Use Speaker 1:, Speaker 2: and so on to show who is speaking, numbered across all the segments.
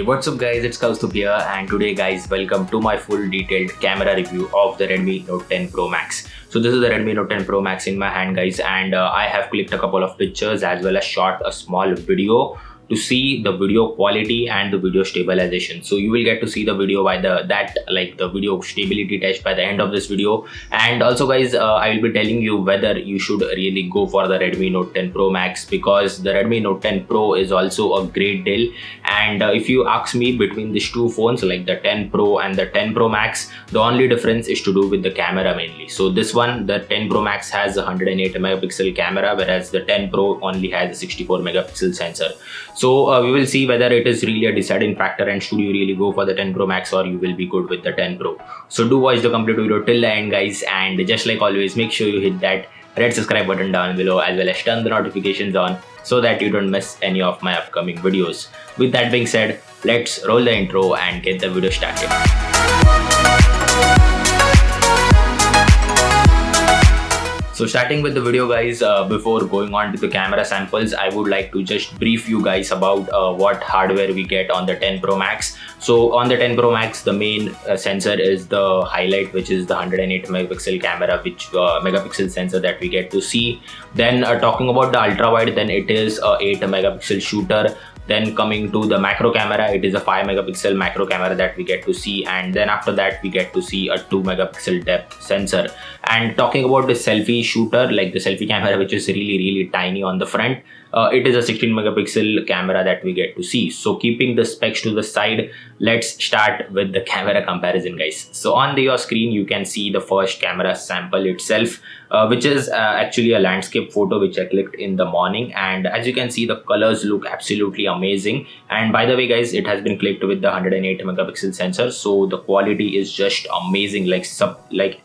Speaker 1: What's up guys, it's Kaustubh here, and today guys, welcome to my full detailed camera review of the Redmi Note 10 Pro Max. So this is the Redmi Note 10 Pro Max in my hand guys, and I have clicked a couple of pictures as well as shot a small video to see the video quality and the video stabilization. So you will get to see the video by the video stability test by the end of this video. And also guys, I will be telling you whether you should really go for the Redmi Note 10 Pro Max, because the Redmi Note 10 Pro is also a great deal. And if you ask me, between these two phones, like the 10 Pro and the 10 Pro Max, the only difference is to do with the camera mainly. So this one, the 10 Pro Max has a 108 megapixel camera, whereas the 10 Pro only has a 64 megapixel sensor. So we will see whether it is really a deciding factor and should you really go for the 10 Pro Max, or you will be good with the 10 Pro. So do watch the complete video till the end guys, and just like always, make sure you hit that red subscribe button down below as well as turn the notifications on so that you don't miss any of my upcoming videos. With that being said, let's roll the intro and get the video started. So starting with the video guys, before going on to the camera samples, I would like to just brief you guys about what hardware we get on the 10 Pro Max. So on the 10 Pro Max, the main sensor is the highlight, which is the 108 megapixel camera, which megapixel sensor that we get to see. Then talking about the ultra wide, then it is a 8 megapixel shooter. Then coming to the macro camera, it is a 5 megapixel macro camera that we get to see, and then after that we get to see a 2 megapixel depth sensor. And talking about the selfie shooter, like the selfie camera, which is really tiny on the front, it is a 16 megapixel camera that we get to see. So keeping the specs to the side, let's start with the camera comparison guys. So on your screen you can see the first camera sample itself, which is actually a landscape photo which I clicked in the morning, and as you can see, the colors look absolutely amazing. And by the way guys, it has been clicked with the 108 megapixel sensor, so the quality is just amazing. Like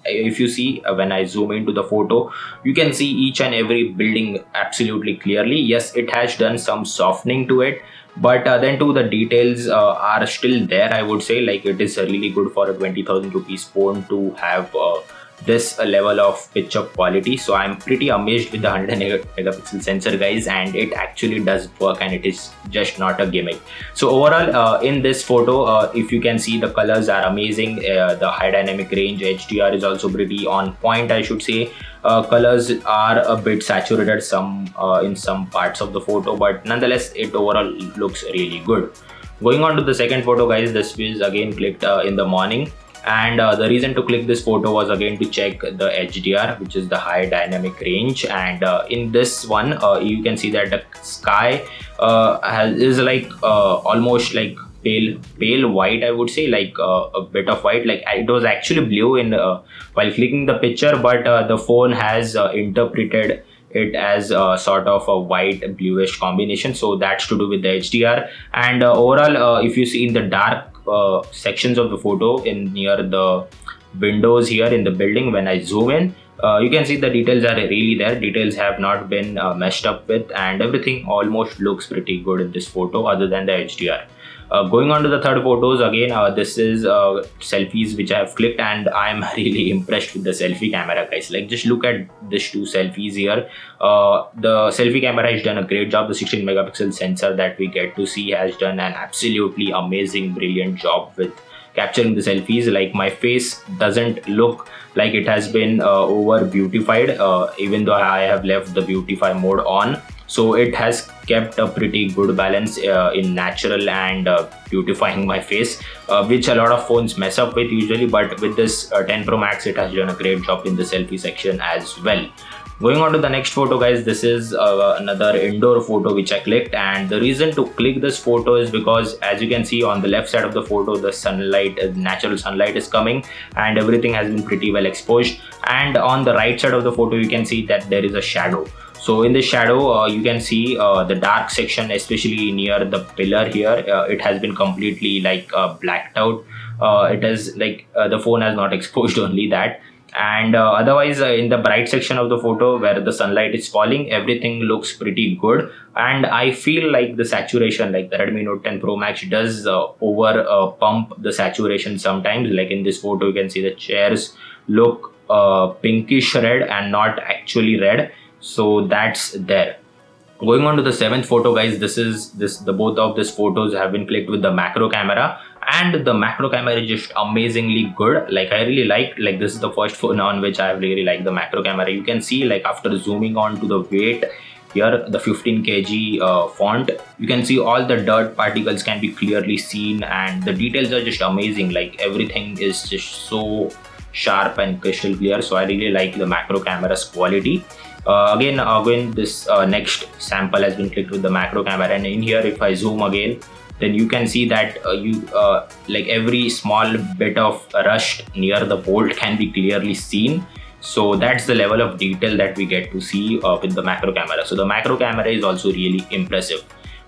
Speaker 1: if you see, when I zoom into the photo, you can see each and every building absolutely clearly. Yes, it has done some softening to it, but then too, the details are still there, I would say. Like, it is really good for a 20,000 rupees phone to have this level of picture quality. So I'm pretty amazed with the 108 megapixel sensor guys, and it actually does work, and it is just not a gimmick. So overall, in this photo, if you can see, the colors are amazing. The high dynamic range HDR is also pretty on point, I should say. Colors are a bit saturated in some parts of the photo, but nonetheless it overall looks really good. Going on to the second photo guys, this was again clicked in the morning, and the reason to click this photo was again to check the HDR, which is the high dynamic range. And in this one, you can see that the sky is like almost like pale white, I would say, like a bit of white. Like, it was actually blue in while clicking the picture, but the phone has interpreted it as sort of a white bluish combination. So that's to do with the HDR. And overall, if you see in the dark sections of the photo, in near the windows here in the building, when I zoom in, you can see the details are really there. Details have not been messed up with, and everything almost looks pretty good in this photo other than the HDR. Going on to the third photos, again, this is selfies which I have clicked, and I'm really impressed with the selfie camera guys. Like, just look at these two selfies here. The selfie camera has done a great job. The 16 megapixel sensor that we get to see has done an absolutely amazing, brilliant job with capturing the selfies. Like, my face doesn't look like it has been over beautified, even though I have left the beautify mode on. So it has kept a pretty good balance in natural and beautifying my face, which a lot of phones mess up with usually, but with this 10 Pro Max, it has done a great job in the selfie section as well. Going on to the next photo guys, this is another indoor photo which I clicked, and the reason to click this photo is because, as you can see on the left side of the photo, the sunlight, natural sunlight is coming, and everything has been pretty well exposed. And on the right side of the photo, you can see that there is a shadow. So in the shadow, you can see the dark section, especially near the pillar here. It has been completely like blacked out. It is like the phone has not exposed only that. And otherwise, in the bright section of the photo where the sunlight is falling, everything looks pretty good. And I feel like the saturation, like the Redmi Note 10 Pro Max does over pump the saturation sometimes. Like in this photo, you can see the chairs look pinkish red and not actually red. So that's there. Going on to the seventh photo, guys, the both of these photos have been clicked with the macro camera, and the macro camera is just amazingly good. Like, I really like this is the first phone on which I really like the macro camera. You can see, like, after zooming on to the weight here, the 15 kg font, you can see all the dirt particles can be clearly seen, and the details are just amazing. Like, everything is just so sharp and crystal clear. So I really like the macro camera's quality. Again, this next sample has been clicked with the macro camera, and in here, if I zoom again, then you can see that like every small bit of rust near the bolt can be clearly seen. So that's the level of detail that we get to see with the macro camera. So the macro camera is also really impressive.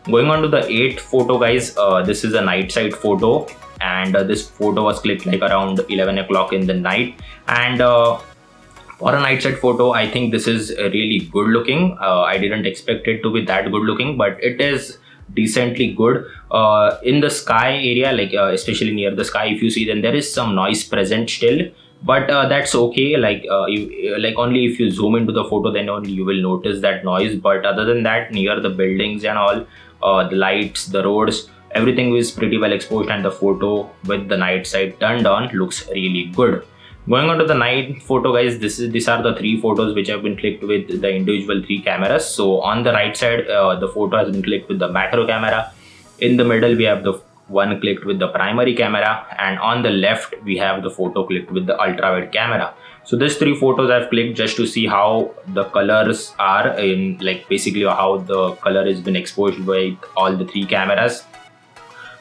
Speaker 1: Going on to the eighth photo, guys, this is a night side photo, and this photo was clicked like around 11 o'clock in the night. And for a night side photo, I think this is really good looking. I didn't expect it to be that good looking, but it is decently good. In the sky area, like especially near the sky, if you see, then there is some noise present still, but that's okay. Like only if you zoom into the photo, then only you will notice that noise. But other than that, near the buildings and all, the lights, the roads, everything is pretty well exposed, and the photo with the night side turned on looks really good. Going on to the night photo, guys, these are the three photos which have been clicked with the individual three cameras. So on the right side, the photo has been clicked with the macro camera. In the middle, we have the one clicked with the primary camera, and on the left, we have the photo clicked with the ultra wide camera. So these three photos I've clicked just to see how the colors are in, like, basically how the color has been exposed by all the three cameras.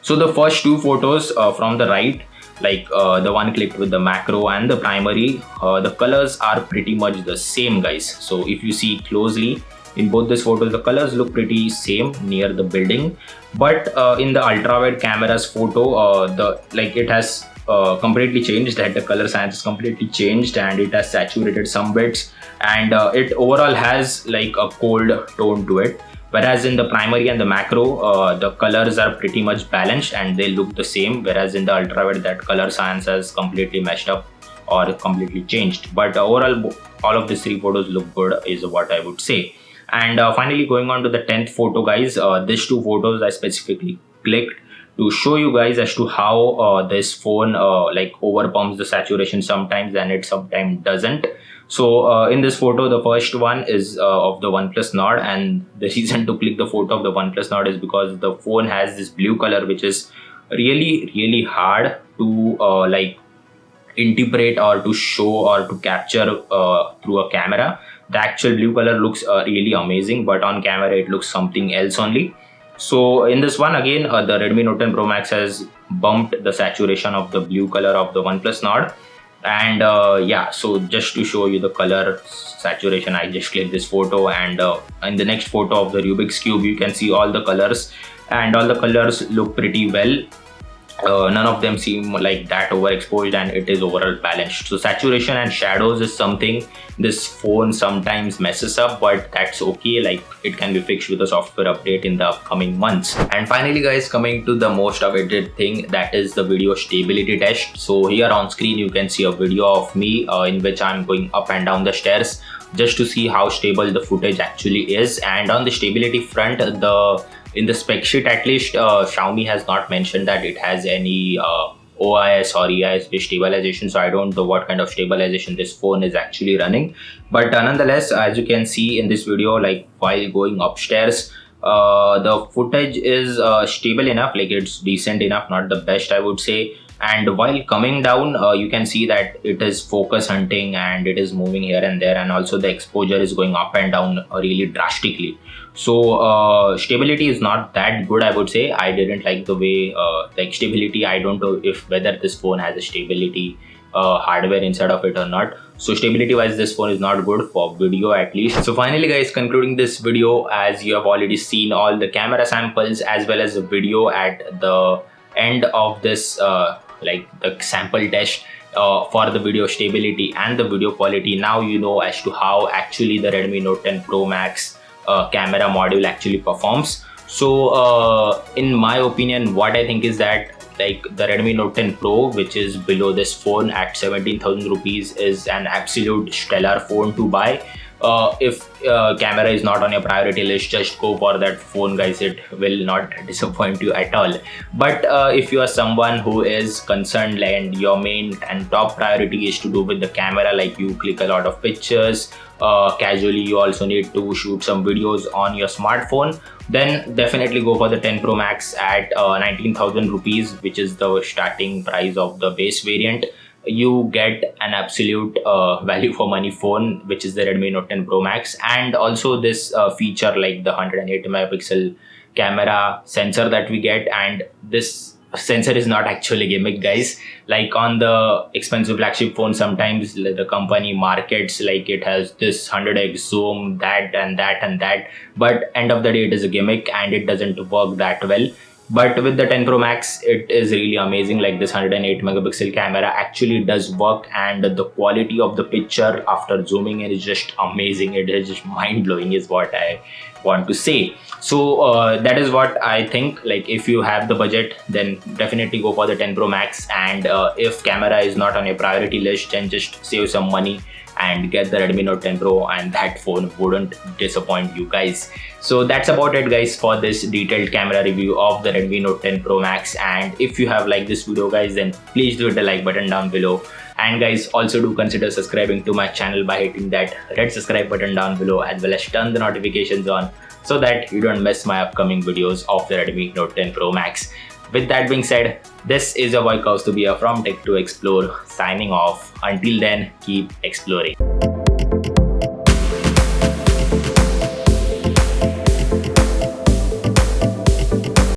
Speaker 1: So the first two photos from the right, like the one clicked with the macro and the primary, the colors are pretty much the same, guys. So if you see closely in both these photos, the colors look pretty same near the building, but in the ultra wide camera's photo, it has completely changed, that the color science is completely changed, and it has saturated some bits, and it overall has like a cold tone to it. Whereas in the primary and the macro, the colors are pretty much balanced and they look the same. Whereas in the ultraviolet, that color science has completely messed up or completely changed. But overall, all of these three photos look good, is what I would say. And finally, going on to the 10th photo, guys, these two photos I specifically clicked to show you guys as to how this phone like overpumps the saturation sometimes, and it sometimes doesn't. So in this photo, the first one is of the OnePlus Nord, and the reason to click the photo of the OnePlus Nord is because the phone has this blue color, which is really hard to like interpret or to show or to capture through a camera. The actual blue color looks really amazing, but on camera it looks something else only. So in this one, again, the Redmi Note 10 Pro Max has bumped the saturation of the blue color of the OnePlus Nord. And yeah, so just to show you the color saturation, I just clicked this photo, and in the next photo of the Rubik's Cube, you can see all the colors, and all the colors look pretty well. None of them seem like that overexposed, and it is overall balanced. So saturation and shadows is something this phone sometimes messes up, but that's okay. Like, it can be fixed with a software update in the upcoming months. And finally, guys, coming to the most awaited thing, that is the video stability test. So here on screen you can see a video of me in which I'm going up and down the stairs just to see how stable the footage actually is. And on the stability front, in the spec sheet at least, Xiaomi has not mentioned that it has any OIS or EIS based stabilization, so I don't know what kind of stabilization this phone is actually running. But nonetheless, as you can see in this video, like while going upstairs, the footage is stable enough, like it's decent enough, not the best I would say. And while coming down, you can see that it is focus hunting and it is moving here and there, and also the exposure is going up and down really drastically. So stability is not that good, I would say. I didn't like the way like stability. I don't know if whether this phone has a stability hardware inside of it or not. So stability wise, this phone is not good for video at least. So finally, guys, concluding this video, as you have already seen all the camera samples as well as the video at the end of this like the sample test for the video stability and the video quality. Now you know as to how actually the Redmi Note 10 Pro Max camera module actually performs. So in my opinion, what I think is that, like, the Redmi Note 10 Pro, which is below this phone at 17,000 rupees, is an absolute stellar phone to buy. If camera is not on your priority list, just go for that phone, guys. It will not disappoint you at all. But if you are someone who is concerned and your main and top priority is to do with the camera, like you click a lot of pictures casually, you also need to shoot some videos on your smartphone, then definitely go for the 10 Pro Max at 19,000 rupees, which is the starting price of the base variant. You get an absolute value for money phone, which is the Redmi Note 10 Pro Max, and also this feature like the 108 megapixel camera sensor that we get. And this sensor is not actually gimmick, guys. Like on the expensive flagship phone, sometimes the company markets like it has this 100x zoom, that and that and that, but end of the day it is a gimmick and it doesn't work that well. But with the 10 Pro Max, it is really amazing. Like this 108 megapixel camera actually does work, and the quality of the picture after zooming in is just amazing. It is just mind blowing, is what I want to say. So that is what I think. Like if you have the budget, then definitely go for the 10 Pro Max. And if camera is not on your priority list, then just save some money and get the Redmi Note 10 Pro, and that phone wouldn't disappoint you guys. So that's about it, guys, for this detailed camera review of the Redmi Note 10 Pro Max. And if you have liked this video, guys, then please do hit the like button down below. And guys, also do consider subscribing to my channel by hitting that red subscribe button down below, as well as turn the notifications on so that you don't miss my upcoming videos of the Redmi Note 10 Pro Max. With that being said, this is your boy Kaustubia from Tech2Explore signing off. Until then, keep exploring.